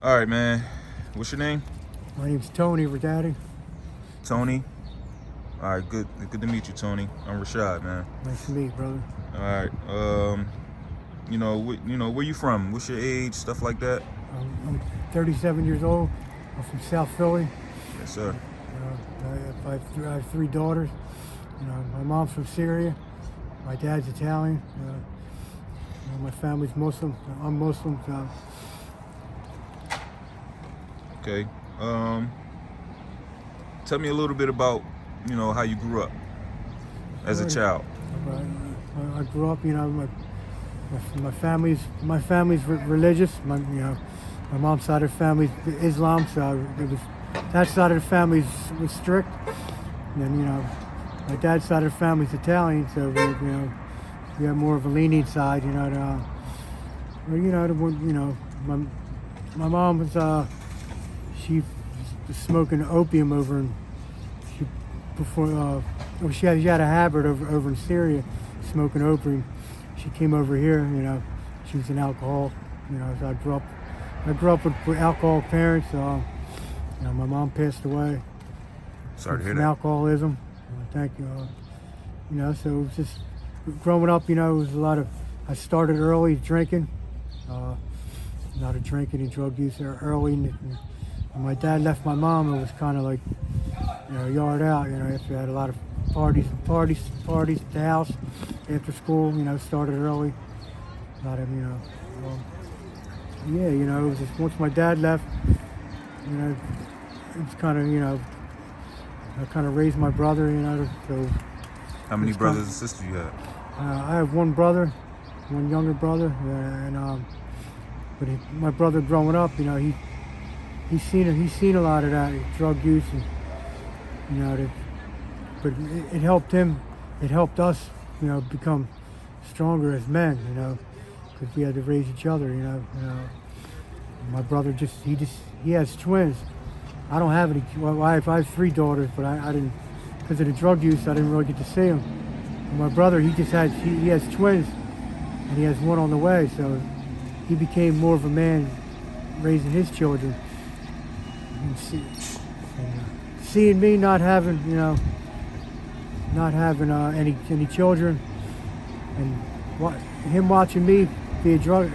All right, man. What's your name? My name's Tony Verdaddy. Tony. All right, good to meet you, Tony. I'm Rashad, man. Nice to meet you, brother. All right. Where you from? What's your age? Stuff like that. I'm 37 years old. I'm from South Philly. Yes, sir. I have three daughters. My mom's from Syria. My dad's Italian. My family's Muslim. I'm Muslim. Okay. Tell me a little bit about, how you grew up as a child. I grew up. My family's religious. My mom's side of the family's Islam, so that side of the family was strict. And then my dad's side of the family's Italian, so we have more of a lenient side. My mom was she was smoking opium over in she had a habit over in Syria, smoking opium. She came over here. She was an alcoholic. So I grew up with alcoholic parents. My mom passed away. Sorry to hear from that. alcoholism. Thank you. So it was just growing up. It was a lot of. I started early drinking. A lot of drinking and drug use early. When my dad left my mom, it was kind of like, yard out. After I had a lot of parties at the house after school. Started early. A lot of, it was just once my dad left, it was kind of, I kind of raised my brother, so. How many brothers and sisters you have? I have one brother, one younger brother, but my brother growing up, he's seen a lot of that drug use, and but it helped him, it helped us, become stronger as men, because we had to raise each other, My brother he has twins. I don't have any. Well, I have three daughters, but I didn't, because of the drug use, I didn't really get to see them. And my brother, he has twins, and he has one on the way, so he became more of a man raising his children. And seeing me not having, any children, and him watching me be a drug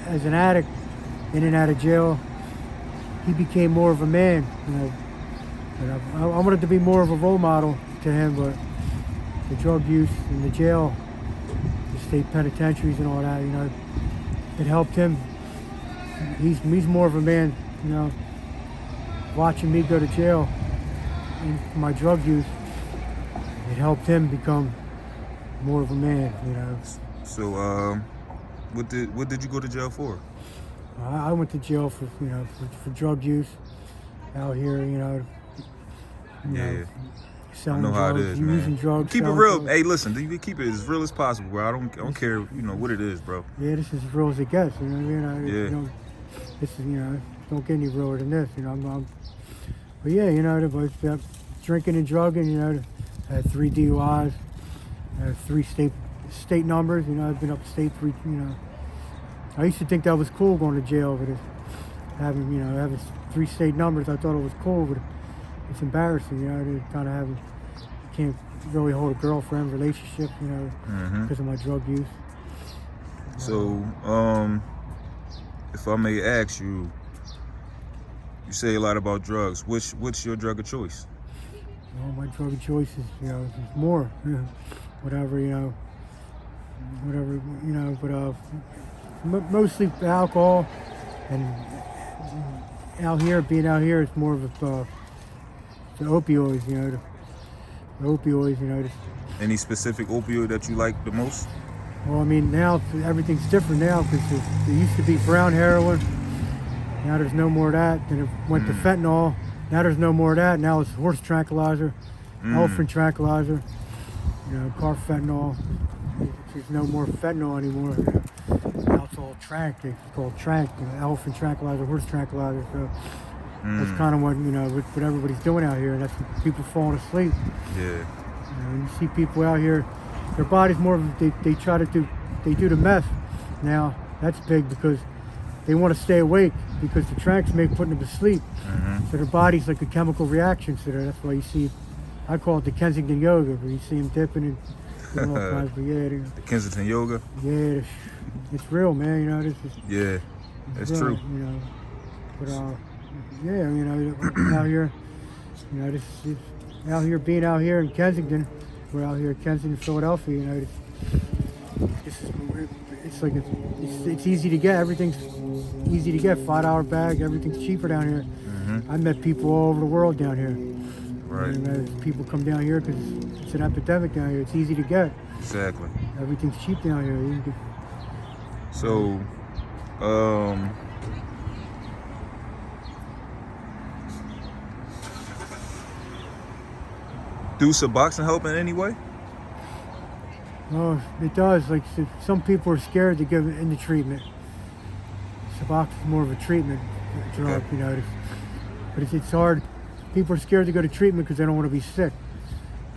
as an addict, in and out of jail, he became more of a man. I wanted to be more of a role model to him, but the drug use and the jail, the state penitentiaries and all that, it helped him. He's more of a man, watching me go to jail and my drug use, it helped him become more of a man, So, what did you go to jail for? I went to jail for drug use out here, Yeah. selling I know how it drugs, is, using man. drugs. Keep it selling real. drugs. Hey, listen, you keep it as real as possible, bro. I don't care, what it is, bro. Yeah, this is as real as it gets. You know what I mean? Yeah. This is don't get any realer than this. But yeah, but drinking and drugging. I had 3 DUIs, I had 3 state numbers. I've been upstate 3. I used to think that was cool going to jail, but having 3 state numbers, I thought it was cool, but it's embarrassing. To kind of having, you can't really hold a girlfriend relationship, because of my drug use. So, if I may ask you, you say a lot about drugs. What's your drug of choice? My drug of choice is, is more, whatever, but mostly alcohol, and being out here, it's more of the opioids, the opioids, Any specific opioid that you like the most? Well, I mean, now everything's different now, because there used to be brown heroin. Now there's no more of that. Then it went to fentanyl. Now there's no more of that. Now it's horse tranquilizer, elephant tranquilizer, carfentanil. There's no more fentanyl anymore. Now it's all trank. It's called trank, elephant tranquilizer, horse tranquilizer. So that's kind of what what everybody's doing out here, and that's when people falling asleep. Yeah. You see people out here, their body's more of they do the meth now. That's big because they want to stay awake because the tranks may put them to sleep. Mm-hmm. So their body's like a chemical reaction. So that's why you see, I call it the Kensington yoga, where you see them dipping and doing all kinds of, The Kensington yoga? Yeah, it's real, man. You know, this is. Yeah, that's real, true. You know, but yeah, you know, out here, you know, out here being out here in Kensington, we're out here in Kensington, Philadelphia. You know, it's like it's easy to get. Everything's easy to get. $5 bag. Everything's cheaper down here. Mm-hmm. I met people all over the world down here. Right. You know, people come down here because it's an epidemic down here. It's easy to get. Exactly. Everything's cheap down here. You can So, do Suboxone help in any way? Oh, it does. Like some people are scared to go into treatment. Suboxone is more of a treatment drug, Okay. you know. But it's hard. People are scared to go to treatment because they don't want to be sick.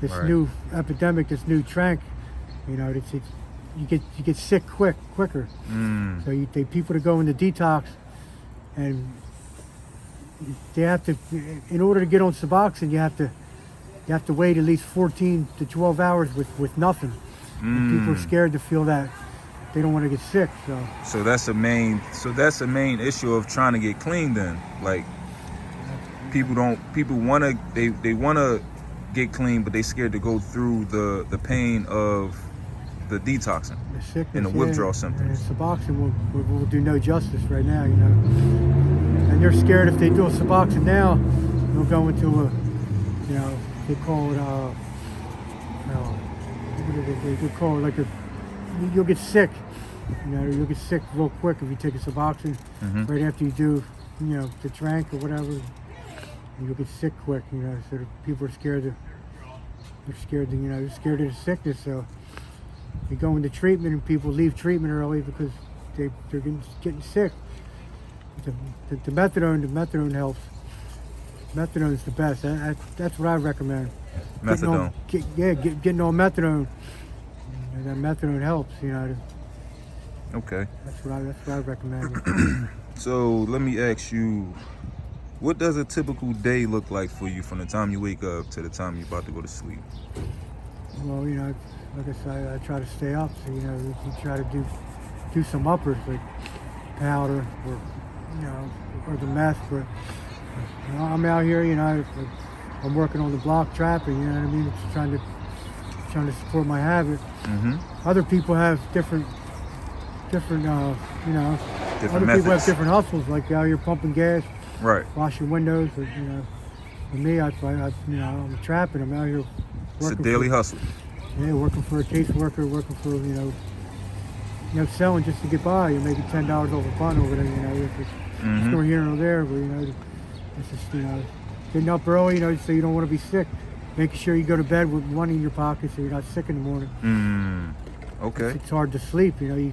This Right. new epidemic, this new trank, you know, you get sick quicker. Mm. So they people to go into detox, and they have to, in order to get on Suboxone, you have to wait at least 14 to 12 hours with nothing. And people are scared to feel that they don't want to get sick. So that's the main issue of trying to get clean then. Like people wanna they wanna get clean, but they scared to go through the pain of the detoxing The sickness, and the withdrawal symptoms. And Suboxone will do no justice right now, you know. And they're scared if they do a Suboxone now, they'll go into a, you know, they call it they call it like you'll get sick. You know, you'll get sick real quick if you take a Suboxone right after you do, you know, the trank or whatever. You'll get sick quick, you know. So people are scared you know, they're scared of the sickness. So they go into treatment, and people leave treatment early because they're getting sick. The methadone helps. Methadone is the best. That's what I recommend. Methadone. Getting on methadone. And that methadone helps, you know. Okay. That's what I recommend. So let me ask you, what does a typical day look like for you from the time you wake up to the time you're about to go to sleep? Well, you know, like I said, I try to stay up. So, you know, you try to do some uppers like powder or, you know, or the meth. But you know, I'm out here, you know, I'm working on the block trapping. You know what I mean? It's trying to support my habit. Mm-hmm. Other people have different you know, Different other methods. people have different hustles, like out here pumping gas, Right. washing windows. Or, you know, for me, I you know, I'm trapping. I'm out here It's a working. daily hustle. Yeah, working for a caseworker, working for, you know, selling just to get by. You maybe $10 over a bun over there. You know, it's store here or there, but you know, it's just, you know, getting up early, you know, so you don't want to be sick. Making sure you go to bed with money in your pocket so you're not sick in the morning. Okay. It's hard to sleep, you know.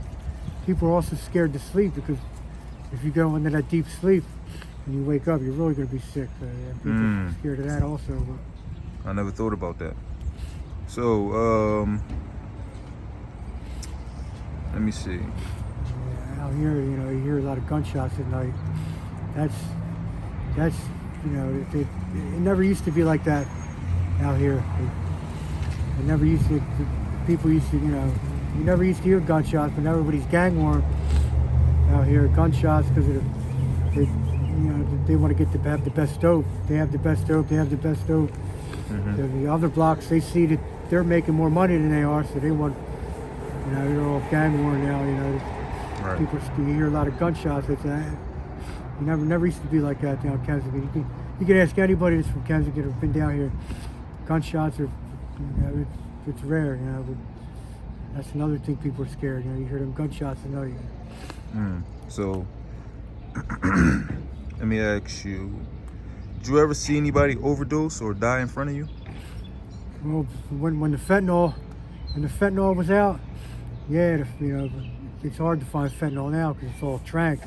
People are also scared to sleep because if you go into that deep sleep and you wake up, you're really going to be sick. Yeah, people are scared of that also. But I never thought about that. So, let me see. yeah, out here, you know, you hear a lot of gunshots at night. That's you know, it never used to be like that out here. It never used to. People used to, you know, you never used to hear gunshots, but now everybody's gang warm out here. Gunshots because you know, they want to have the best dope. They have the best dope. They have the best dope. So the other blocks, they see that they're making more money than they are, so they want, you know, they're all gang war now. You know, Right. people, you hear a lot of gunshots. It's never used to be like that down in Kensington. You can ask anybody that's from Kensington or been down here. Gunshots are, you know, it's rare. You know, but that's another thing people are scared. You know, you hear them gunshots and know you. So, let me ask you, did you ever see anybody overdose or die in front of you? Well, when the fentanyl was out, yeah, you know, it's hard to find fentanyl now because it's all trank,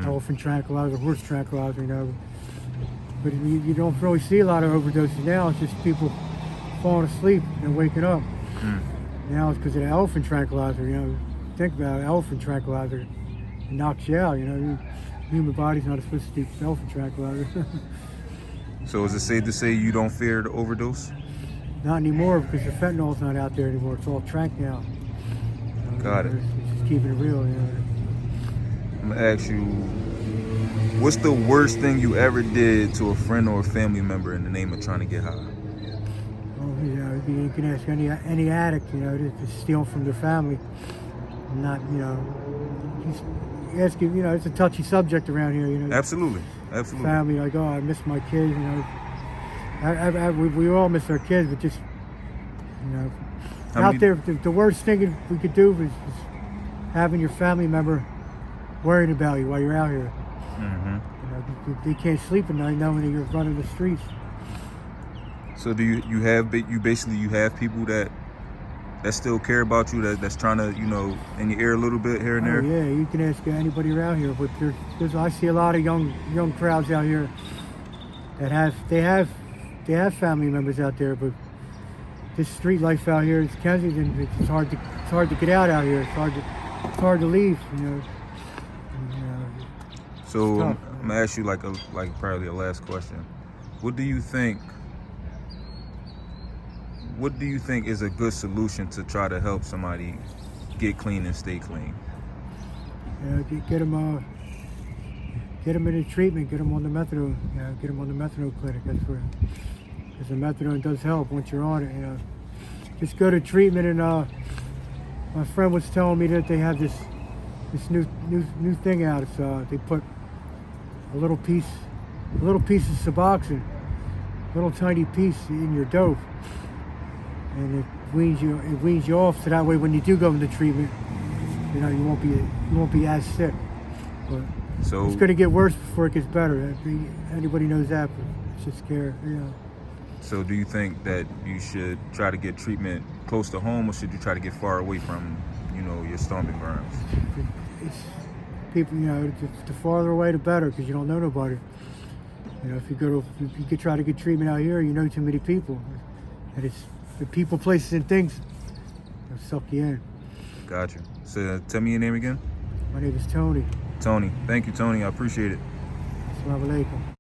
elephant tranquilizer, horse tranquilizer, you know. But you don't really see a lot of overdoses now. It's just people falling asleep and waking up. Now it's because of the elephant tranquilizer. You know, think about it, elephant tranquilizer. it knocks you out. You know, human body's not supposed to do self-tranquilizer. So is it safe to say you don't fear the overdose? Not anymore, because the fentanyl's not out there anymore. It's all trank now. Got it. It's just keeping it real. You know. I'm gonna ask you, what's the worst thing you ever did to a friend or a family member in the name of trying to get high? Well, you know, you can ask any addict, you know, to steal from their family. Not, you know, just ask you know, it's a touchy subject around here, you know. Absolutely, absolutely. Family, like, oh, I miss my kids, you know. We all miss our kids, but just, you know, there, the worst thing we could do is having your family member worried about you while you're out here. Mm-hmm. You know, they can't sleep at night knowing that you're running the streets. So do you have people that still care about you, that's trying to, you know, in your ear a little bit here and there? Yeah, you can ask anybody around here, but I see a lot of young crowds out here that have family members out there, but this street life out here, it's Kensington. It's hard to get out here. It's hard to leave. You know. So I'm gonna ask you like probably a last question. What do you think is a good solution to try to help somebody get clean and stay clean? Get them into treatment. Get them on the methadone. You know, get them on the methadone clinic. That's where, because the methadone does help once you're on it. You know, just go to treatment. And my friend was telling me that they have this new thing out. It's they put a little piece of Suboxone, little tiny piece in your dope, and it weans you off. So that way, when you do go into treatment, you know, you won't be as sick. But so it's going to get worse before it gets better. Anybody knows that, but it's just scary. You know. So do you think that you should try to get treatment close to home, or should you try to get far away from, you know, your stomping grounds? It's people, you know, the farther away the better, because you don't know nobody. You know, if you could try to get treatment out here, you know too many people, and it's the people, places, and things that suck you in. Gotcha. So tell me your name again. My name is Tony. Tony. Thank you, Tony. I appreciate it. Assalamu alaikum.